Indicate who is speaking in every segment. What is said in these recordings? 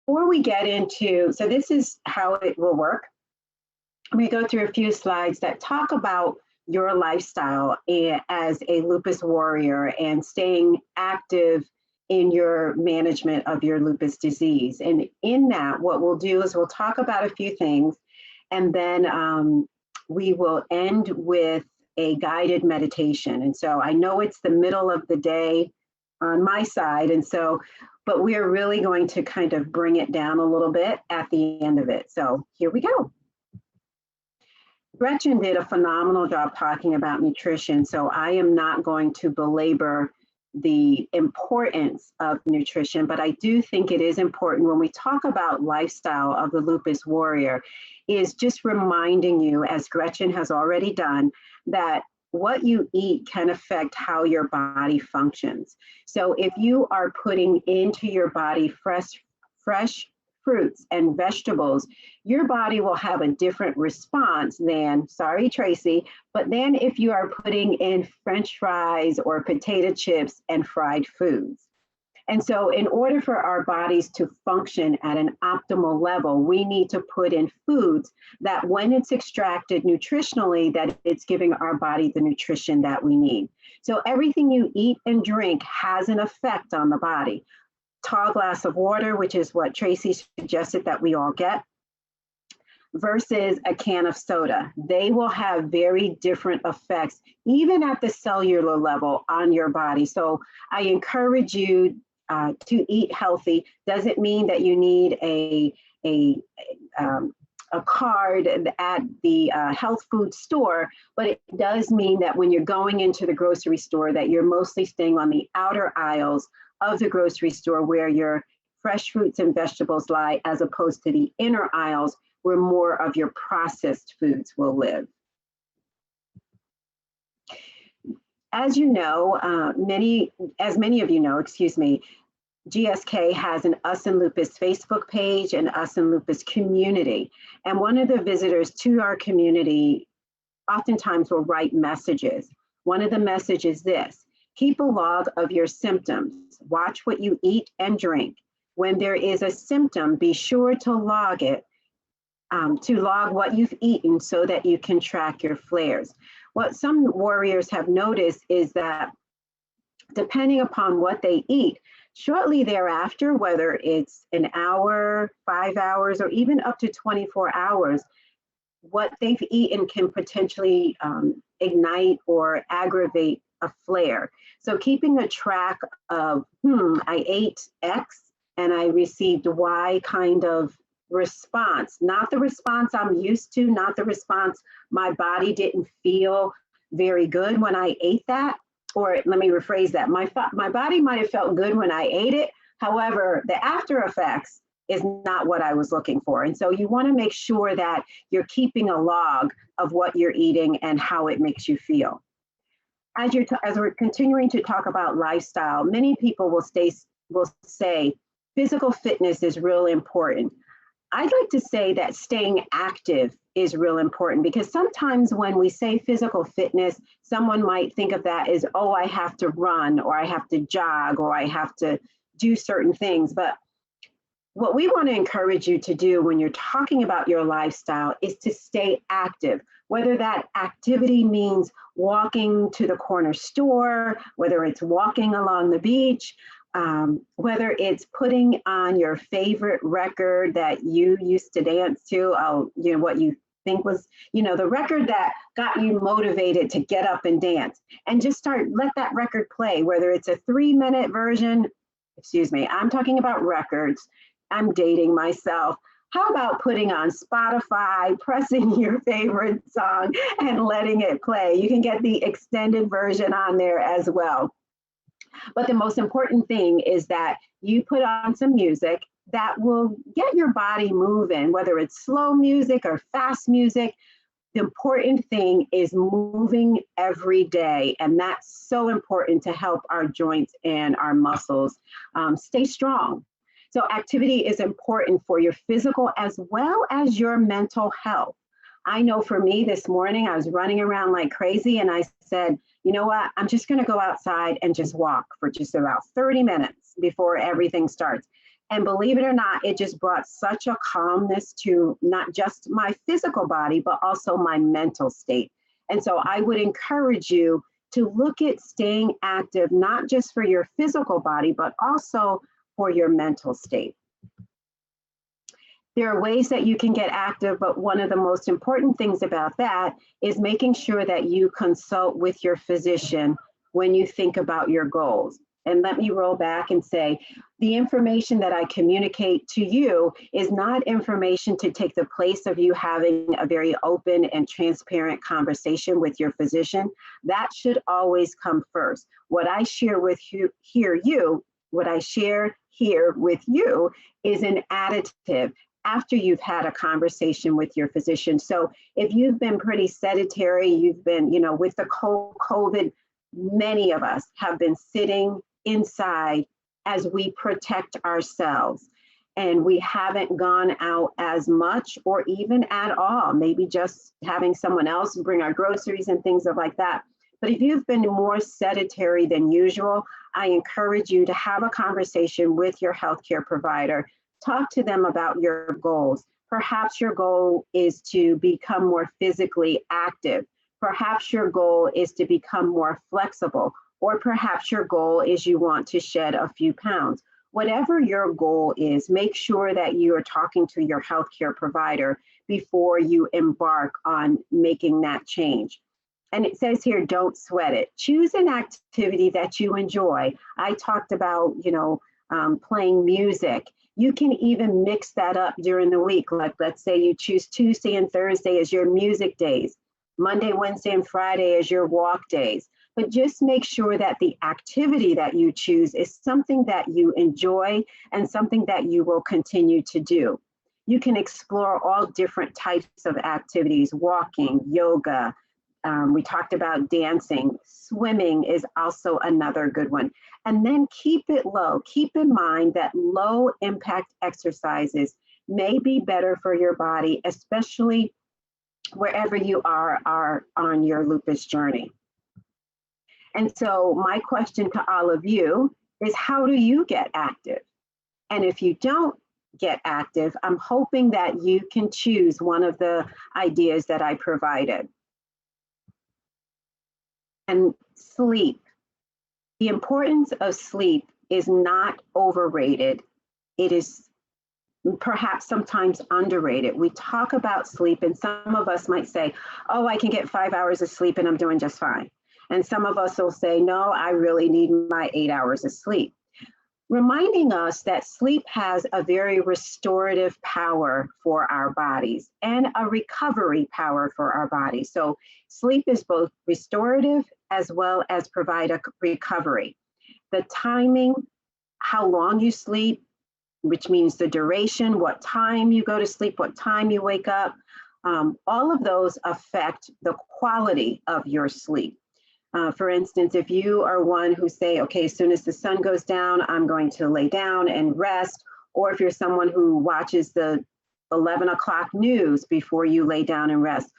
Speaker 1: before we get into, so this is how it will work. I'm going to go through a few slides that talk about your lifestyle as a lupus warrior and staying active in your management of your lupus disease. And in that, what we'll do is we'll talk about a few things, and then we will end with a guided meditation. And so I know it's the middle of the day on my side, and so, but we are really going to kind of bring it down a little bit at the end of it. So here we go. Gretchen did a phenomenal job talking about nutrition, so I am not going to belabor the importance of nutrition, but I do think it is important when we talk about lifestyle of the lupus warrior, is just reminding you, as Gretchen has already done, that what you eat can affect how your body functions. So if you are putting into your body fresh fruits and vegetables, your body will have a different response than, sorry, Tracy, but then if you are putting in French fries or potato chips and fried foods. And so in order for our bodies to function at an optimal level, we need to put in foods that when it's extracted nutritionally, that it's giving our body the nutrition that we need. So everything you eat and drink has an effect on the body. Tall glass of water, which is what Tracy suggested that we all get, versus a can of soda. They will have very different effects, even at the cellular level on your body. So I encourage you to eat healthy. Doesn't mean that you need a card at the health food store, but it does mean that when you're going into the grocery store, that you're mostly staying on the outer aisles of the grocery store where your fresh fruits and vegetables lie, as opposed to the inner aisles where more of your processed foods will live. As you know, many of you know, GSK has an Us and Lupus Facebook page and Us and Lupus community. And one of the visitors to our community oftentimes will write messages. One of the messages is this: keep a log of your symptoms. Watch what you eat and drink. When there is a symptom, be sure to log it, to log what you've eaten so that you can track your flares. What some warriors have noticed is that depending upon what they eat, shortly thereafter, whether it's an hour, 5 hours, or even up to 24 hours, what they've eaten can potentially ignite or aggravate a flare. So keeping a track of, I ate X and I received Y kind of response, not the response I'm used to, not the response my body didn't feel very good when I ate that. Or let me rephrase that, my body might have felt good when I ate it. However, the after effects is not what I was looking for. And so you want to make sure that you're keeping a log of what you're eating and how it makes you feel. As we're continuing to talk about lifestyle, many people will say physical fitness is really important. I'd like to say that staying active is real important, because sometimes when we say physical fitness, someone might think of that as, oh, I have to run, or I have to jog, or I have to do certain things. But what we want to encourage you to do when you're talking about your lifestyle is to stay active, whether that activity means walking to the corner store, whether it's walking along the beach, whether it's putting on your favorite record that you used to dance to, what you think was, the record that got you motivated to get up and dance, and just let that record play, whether it's a 3-minute version, I'm talking about records. I'm dating myself. How about putting on Spotify, pressing your favorite song and letting it play? You can get the extended version on there as well. But the most important thing is that you put on some music that will get your body moving, whether it's slow music or fast music. The important thing is moving every day. And that's so important to help our joints and our muscles stay strong. So activity is important for your physical as well as your mental health. I know for me this morning, I was running around like crazy, and I said, you know what, I'm just going to go outside and just walk for just about 30 minutes before everything starts. And believe it or not, it just brought such a calmness to not just my physical body, but also my mental state. And so I would encourage you to look at staying active, not just for your physical body, but also for your mental state. There are ways that you can get active, but one of the most important things about that is making sure that you consult with your physician when you think about your goals. And let me roll back and say, the information that I communicate to you is not information to take the place of you having a very open and transparent conversation with your physician. That should always come first. What I share with you what I share here with you is an additive after you've had a conversation with your physician. So if you've been pretty sedentary, you've been, with the COVID, many of us have been sitting inside as we protect ourselves, and we haven't gone out as much or even at all, maybe just having someone else bring our groceries and things like that. But if you've been more sedentary than usual, I encourage you to have a conversation with your healthcare provider. Talk to them about your goals. Perhaps your goal is to become more physically active. Perhaps your goal is to become more flexible, or perhaps your goal is you want to shed a few pounds. Whatever your goal is, make sure that you are talking to your healthcare provider before you embark on making that change. And it says here, don't sweat it. Choose an activity that you enjoy. I talked about, playing music. You can even mix that up during the week. Like, let's say you choose Tuesday and Thursday as your music days, Monday, Wednesday, and Friday as your walk days. But just make sure that the activity that you choose is something that you enjoy and something that you will continue to do. You can explore all different types of activities, walking, yoga. We talked about dancing. Swimming is also another good one. And then keep it low. Keep in mind that low impact exercises may be better for your body, especially wherever you are on your lupus journey. And so my question to all of you is, how do you get active? And if you don't get active, I'm hoping that you can choose one of the ideas that I provided. And sleep. The importance of sleep is not overrated. It is perhaps sometimes underrated. We talk about sleep, and some of us might say, oh, I can get 5 hours of sleep and I'm doing just fine. And some of us will say, no, I really need my 8 hours of sleep. Reminding us that sleep has a very restorative power for our bodies and a recovery power for our bodies. So sleep is both restorative as well as provide a recovery. The timing, how long you sleep, which means the duration, what time you go to sleep, what time you wake up, all of those affect the quality of your sleep. For instance, if you are one who say, okay, as soon as the sun goes down, I'm going to lay down and rest, or if you're someone who watches the 11 o'clock news before you lay down and rest,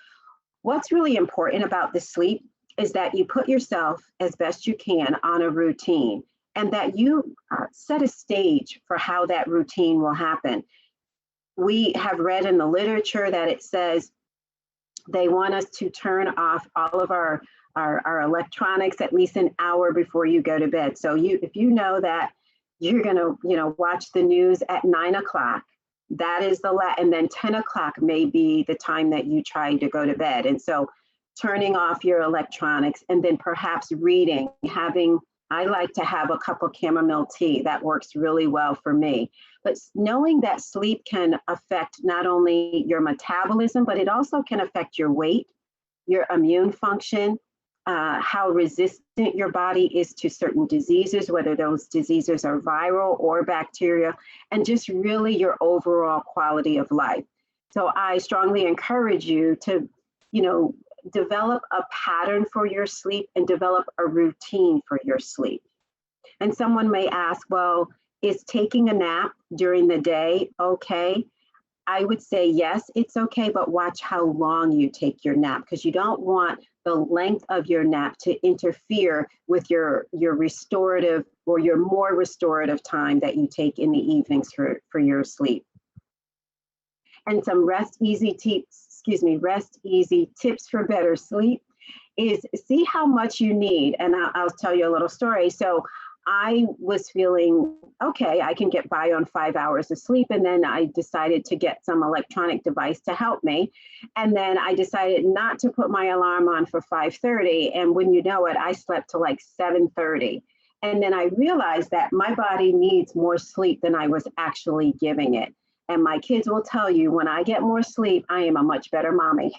Speaker 1: what's really important about the sleep is that you put yourself as best you can on a routine, and that you set a stage for how that routine will happen. We have read in the literature that it says they want us to turn off all of our electronics at least an hour before you go to bed. So if you know that you're gonna watch the news at 9 o'clock, that is and then 10 o'clock may be the time that you try to go to bed. And so turning off your electronics, and then perhaps reading, I like to have a cup of chamomile tea. That works really well for me. But knowing that sleep can affect not only your metabolism, but it also can affect your weight, your immune function, how resistant your body is to certain diseases, whether those diseases are viral or bacterial, and just really your overall quality of life. So I strongly encourage you to, develop a pattern for your sleep and develop a routine for your sleep. And someone may ask, well, is taking a nap during the day okay? I would say yes, it's okay, but watch how long you take your nap, because you don't want the length of your nap to interfere with your restorative or your more restorative time that you take in the evenings for your sleep. And some rest easy tips for better sleep is see how much you need. And I'll tell you a little story. So I was feeling, okay, I can get by on 5 hours of sleep. And then I decided to get some electronic device to help me. And then I decided not to put my alarm on for 5:30. And when you know it, I slept till like 7:30. And then I realized that my body needs more sleep than I was actually giving it. And my kids will tell you, when I get more sleep, I am a much better mommy.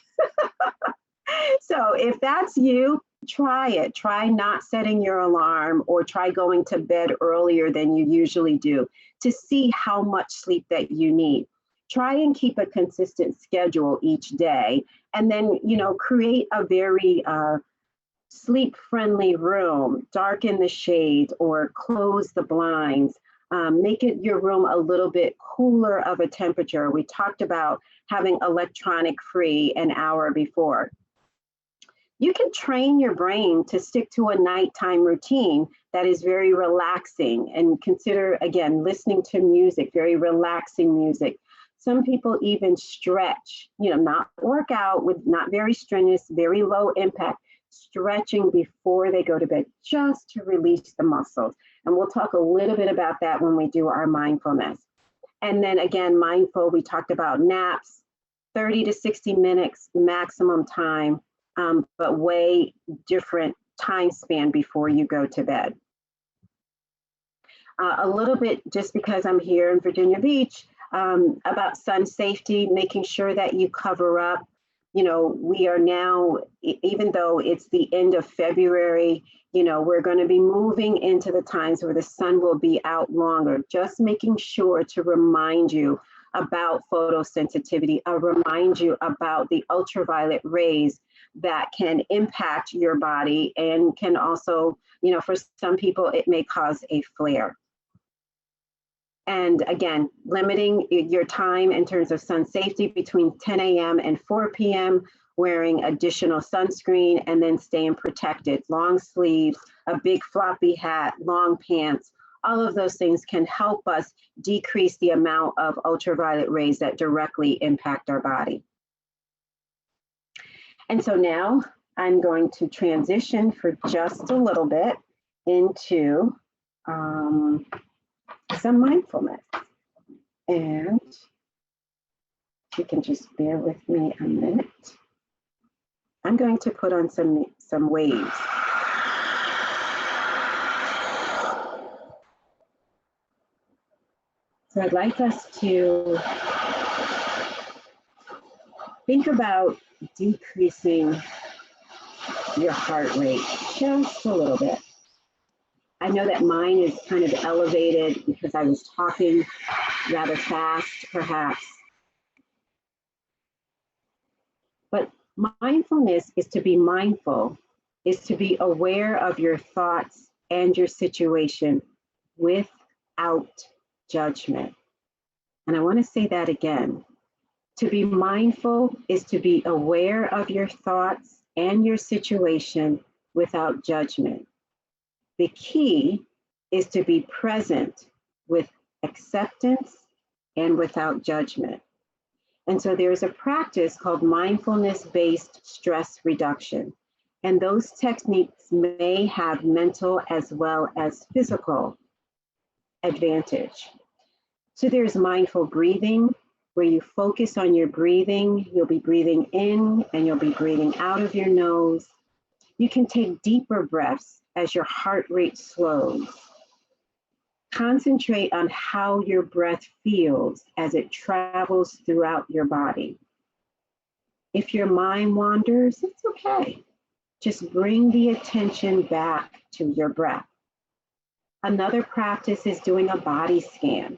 Speaker 1: So if that's you, try it. Try not setting your alarm, or try going to bed earlier than you usually do to see how much sleep that you need. Try and keep a consistent schedule each day, and then, create a very sleep-friendly room. Darken the shades or close the blinds. Make it your room a little bit cooler of a temperature. We talked about having electronic free an hour before. You can train your brain to stick to a nighttime routine that is very relaxing, and consider, again, listening to music, very relaxing music. Some people even stretch, not work out, with not very strenuous, very low impact, stretching before they go to bed, just to release the muscles. And we'll talk a little bit about that when we do our mindfulness. And then again, mindful, we talked about naps, 30 to 60 minutes maximum time. But way different time span before you go to bed. A little bit, just because I'm here in Virginia Beach, about sun safety, making sure that you cover up. We are now, even though it's the end of February, we're going to be moving into the times where the sun will be out longer. Just making sure to remind you about photosensitivity, remind you about the ultraviolet rays that can impact your body, and can also, for some people, it may cause a flare. And again, limiting your time in terms of sun safety between 10 a.m. and 4 p.m., wearing additional sunscreen, and then staying protected. Long sleeves, a big floppy hat, long pants, all of those things can help us decrease the amount of ultraviolet rays that directly impact our body. And so now I'm going to transition for just a little bit into some mindfulness. And you can just bear with me a minute. I'm going to put on some waves. So I'd like us to think about decreasing your heart rate just a little bit. I know that mine is kind of elevated because I was talking rather fast, perhaps. But mindfulness is to be mindful, is to be aware of your thoughts and your situation without judgment. And I want to say that again. To be mindful is to be aware of your thoughts and your situation without judgment. The key is to be present with acceptance and without judgment. And so there's a practice called mindfulness-based stress reduction. And those techniques may have mental as well as physical advantage. So there's mindful breathing, where you focus on your breathing. You'll be breathing in and you'll be breathing out of your nose. You can take deeper breaths as your heart rate slows. Concentrate on how your breath feels as it travels throughout your body. If your mind wanders, it's okay. Just bring the attention back to your breath. Another practice is doing a body scan,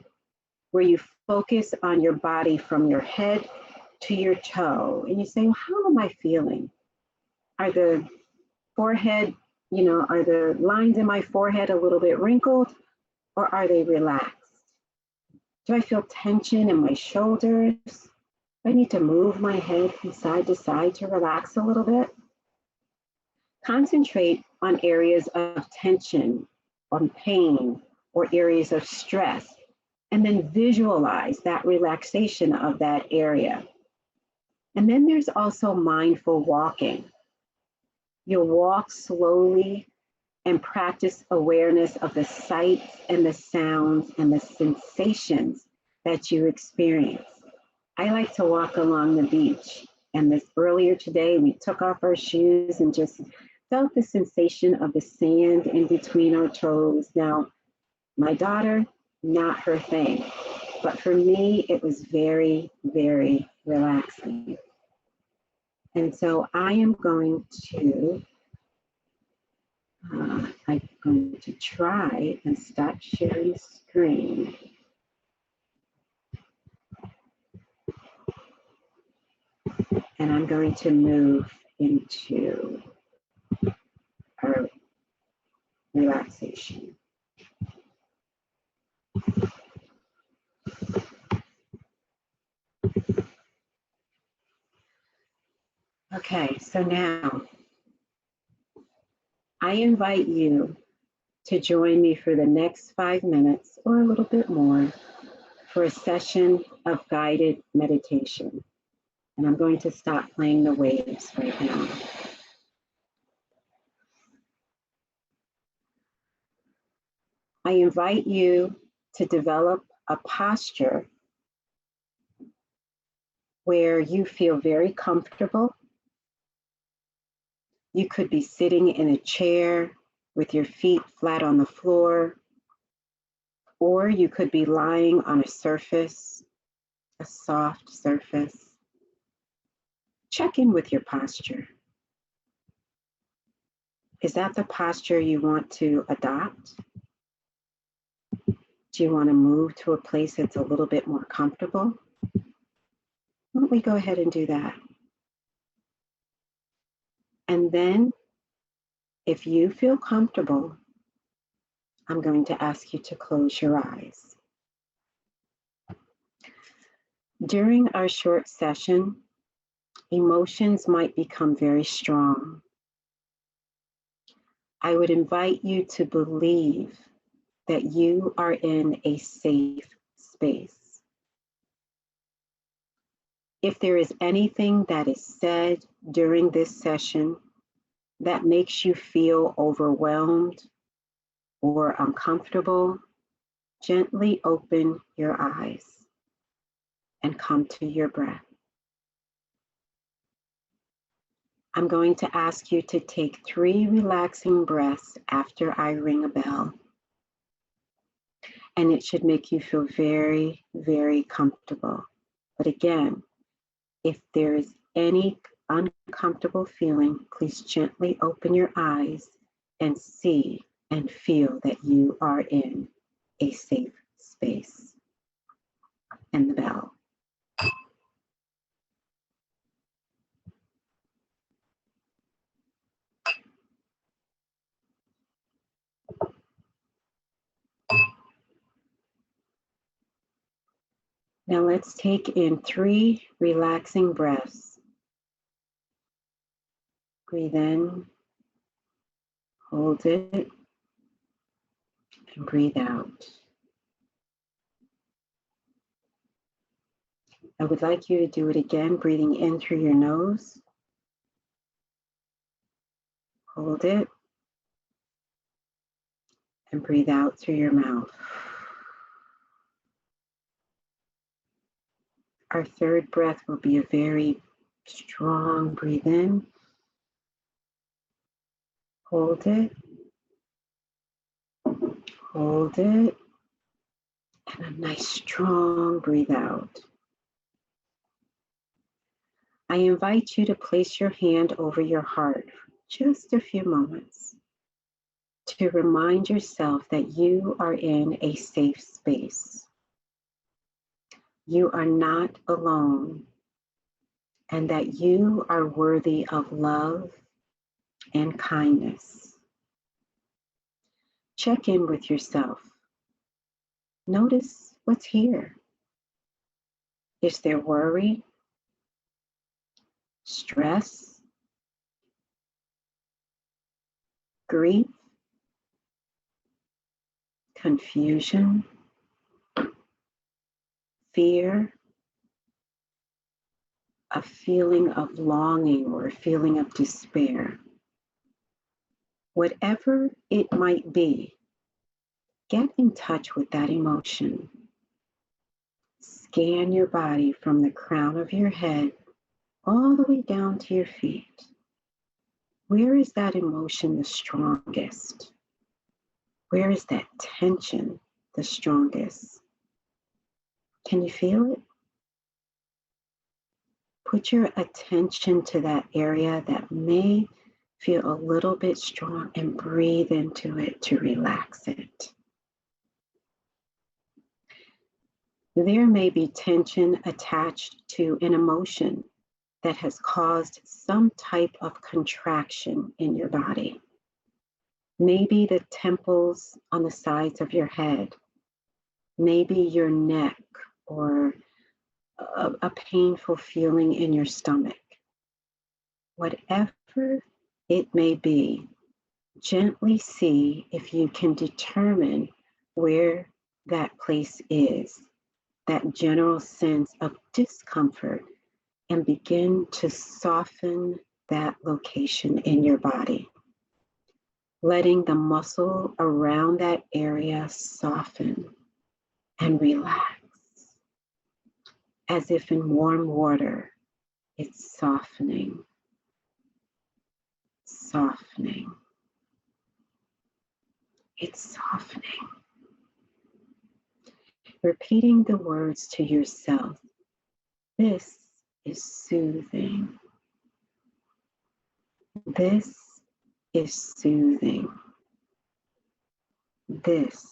Speaker 1: where you focus on your body from your head to your toe. And you say, well, how am I feeling? Are the forehead, are the lines in my forehead a little bit wrinkled, or are they relaxed? Do I feel tension in my shoulders? Do I need to move my head from side to side to relax a little bit? Concentrate on areas of tension, on pain, or areas of stress, and then visualize that relaxation of that area. And then there's also mindful walking. You'll walk slowly and practice awareness of the sights and the sounds and the sensations that you experience. I like to walk along the beach. And this earlier today, we took off our shoes and just felt the sensation of the sand in between our toes. Now, my daughter, not her thing. But for me, it was very, very relaxing. And so I'm going to try and stop sharing screen. And I'm going to move into our relaxation. Okay, so now I invite you to join me for the next 5 minutes or a little bit more for a session of guided meditation. And I'm going to stop playing the waves right now. I invite you to develop a posture where you feel very comfortable. You could be sitting in a chair with your feet flat on the floor, or you could be lying on a surface, a soft surface. Check in with your posture. Is that the posture you want to adopt? Do you want to move to a place that's a little bit more comfortable? Why don't we go ahead and do that? And then, if you feel comfortable, I'm going to ask you to close your eyes. During our short session, emotions might become very strong. I would invite you to believe that you are in a safe space. If there is anything that is said during this session that makes you feel overwhelmed or uncomfortable, gently open your eyes and come to your breath. I'm going to ask you to take 3 relaxing breaths after I ring a bell. And it should make you feel very, very comfortable. But again, if there is any uncomfortable feeling, please gently open your eyes and see and feel that you are in a safe space. And the bell. Now let's take in 3 relaxing breaths. Breathe in, hold it, and breathe out. I would like you to do it again, breathing in through your nose. Hold it, and breathe out through your mouth. Our 3rd breath will be a very strong breathe in. Hold it. Hold it. And a nice strong breathe out. I invite you to place your hand over your heart for just a few moments to remind yourself that you are in a safe space. You are not alone, and that you are worthy of love and kindness. Check in with yourself. Notice What's here? Is there worry, stress, grief, confusion, fear, a feeling of longing or a feeling of despair? Whatever it might be, get in touch with that emotion. Scan your body from the crown of your head all the way down to your feet. Where is that emotion the strongest? Where is that tension the strongest? Can you feel it? Put your attention to that area that may feel a little bit strong and breathe into it to relax it. There may be tension attached to an emotion that has caused some type of contraction in your body. Maybe the temples on the sides of your head, maybe your neck, or a painful feeling in your stomach. Whatever it may be, gently see if you can determine where that place is, that general sense of discomfort, and begin to soften that location in your body. Letting the muscle around that area soften and relax. As if in warm water, it's softening, softening. It's softening. Repeating the words to yourself. This is soothing. This is soothing. This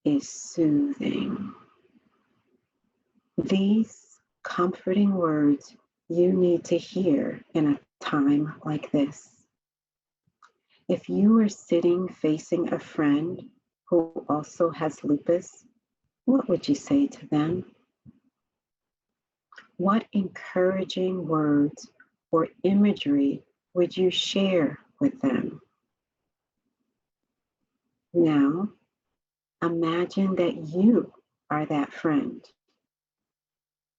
Speaker 1: is soothing. These comforting words you need to hear in a time like this. If you are sitting facing a friend who also has lupus, what would you say to them? What encouraging words or imagery would you share with them? Now, imagine that you are that friend.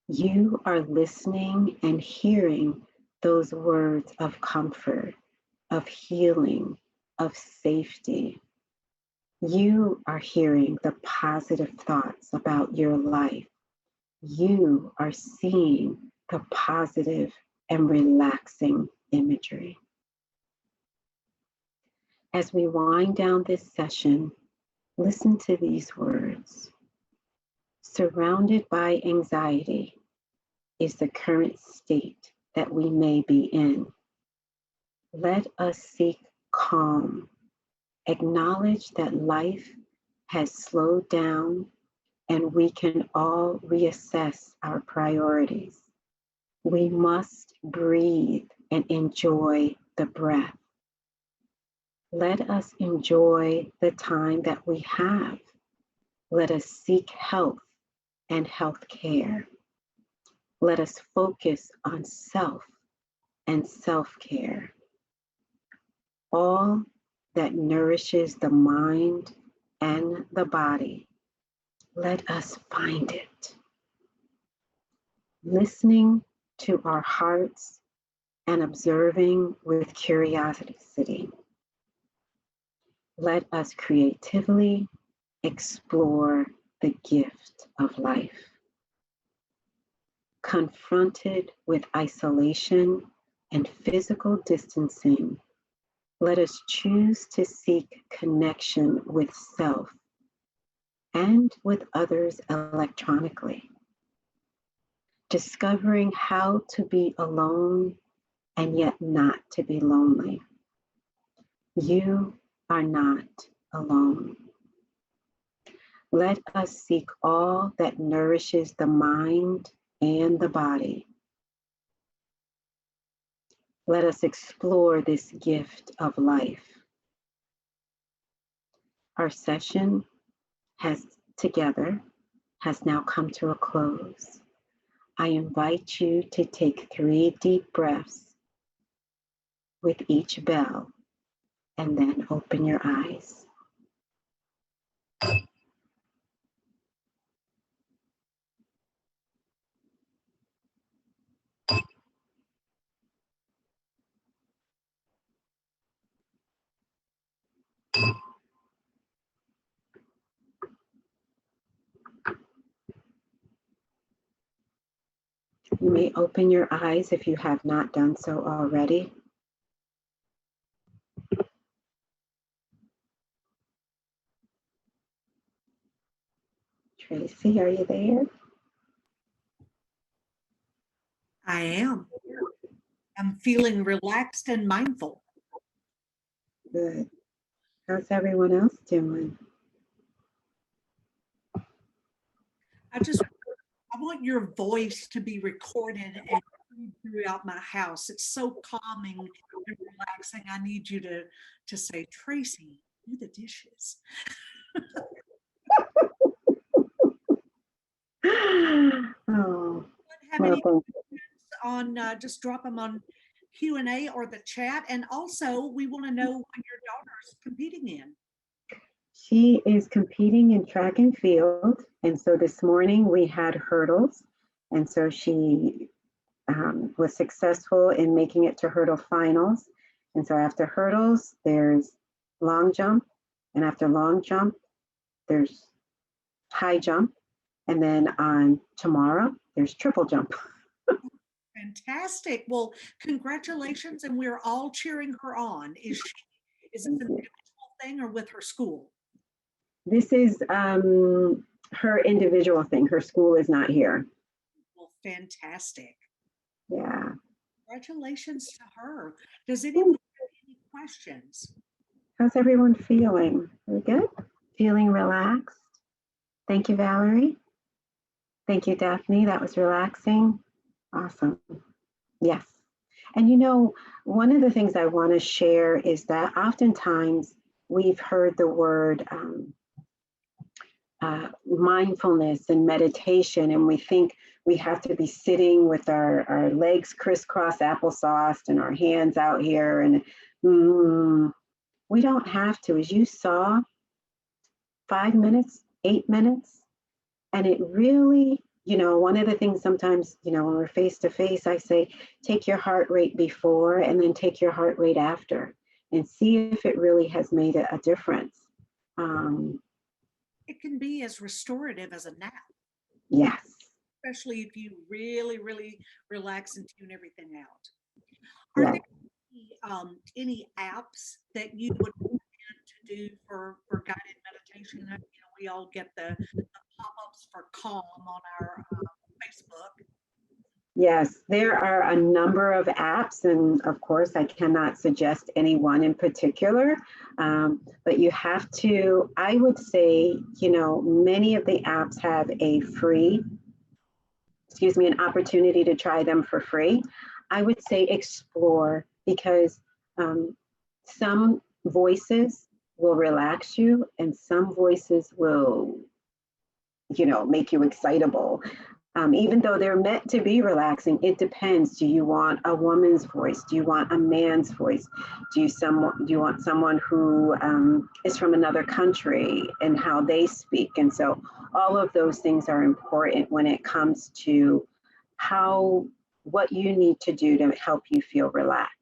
Speaker 1: You are listening and hearing those words of comfort, of healing, of safety. You are hearing the positive thoughts about your life. You are seeing the positive and relaxing imagery. As we wind down this session, listen to these words. Surrounded by anxiety is the current state that we may be in. Let us seek calm. Acknowledge that life has slowed down and we can all reassess our priorities. We must breathe and enjoy the breath. Let us enjoy the time that we have. Let us seek health and health care. Let us focus on self and self-care. All that nourishes the mind and the body, let us find it. Listening to our hearts and observing with curiosity. Let us creatively explore the gift of life. Confronted with isolation and physical distancing, let us choose to seek connection with self and with others electronically. Discovering how to be alone and yet not to be lonely. You are not alone. Let us seek all that nourishes the mind and the body. Let us explore this gift of life. Our session has together has now come to a close. I invite you to take 3 deep breaths with each bell and then open your eyes. You may open your eyes if you have not done so already. Tracy, are you there?
Speaker 2: I am. I'm feeling relaxed and mindful.
Speaker 1: Good. How's everyone else doing?
Speaker 2: I want your voice to be recorded and throughout my house. It's so calming and relaxing. I need you to say, Tracy, do the dishes.
Speaker 1: Oh,
Speaker 2: Have any questions on, just drop them on Q&A or the chat. And also, we want to know what your daughter's competing in.
Speaker 1: she is competing in track and field. And so this morning we had hurdles. And so she was successful in making it to hurdle finals. And so after hurdles, there's long jump. And after long jump, there's high jump. And then on tomorrow, there's triple jump.
Speaker 2: Fantastic. Well, congratulations. And we're all cheering her on. Is it an individual thing or with her school?
Speaker 1: This is her individual thing. Her school is not here.
Speaker 2: Well, fantastic.
Speaker 1: Yeah.
Speaker 2: Congratulations to her. Does anyone have any questions?
Speaker 1: How's everyone feeling? Are we good? Feeling relaxed? Thank you, Valerie. Thank you, Daphne. That was relaxing. Awesome. Yes. And you know, one of the things I want to share is that oftentimes we've heard the word mindfulness and meditation, and we think we have to be sitting with our legs crisscross applesauce and our hands out here, and we don't have to. As you saw, 5 minutes, 8 minutes, and it really, you know, one of the things sometimes, you know, when we're face to face, I say, take your heart rate before and then take your heart rate after and see if it really has made a difference.
Speaker 2: It can be as restorative as a nap.
Speaker 1: Yes.
Speaker 2: Especially if you really, really relax and tune everything out. Are there any apps that you would recommend to do for guided meditation? You know, we all get the pop-ups for Calm on our Facebook.
Speaker 1: Yes, there are a number of apps, and of course, I cannot suggest any one in particular, but you have to, I would say, you know, many of the apps have a free, an opportunity to try them for free. I would say explore, because some voices will relax you and some voices will, you know, make you excitable. Even though they're meant to be relaxing, it depends. Do you want a woman's voice? Do you want a man's voice? Do you want someone who is from another country and how they speak? And so all of those things are important when it comes to what you need to do to help you feel relaxed.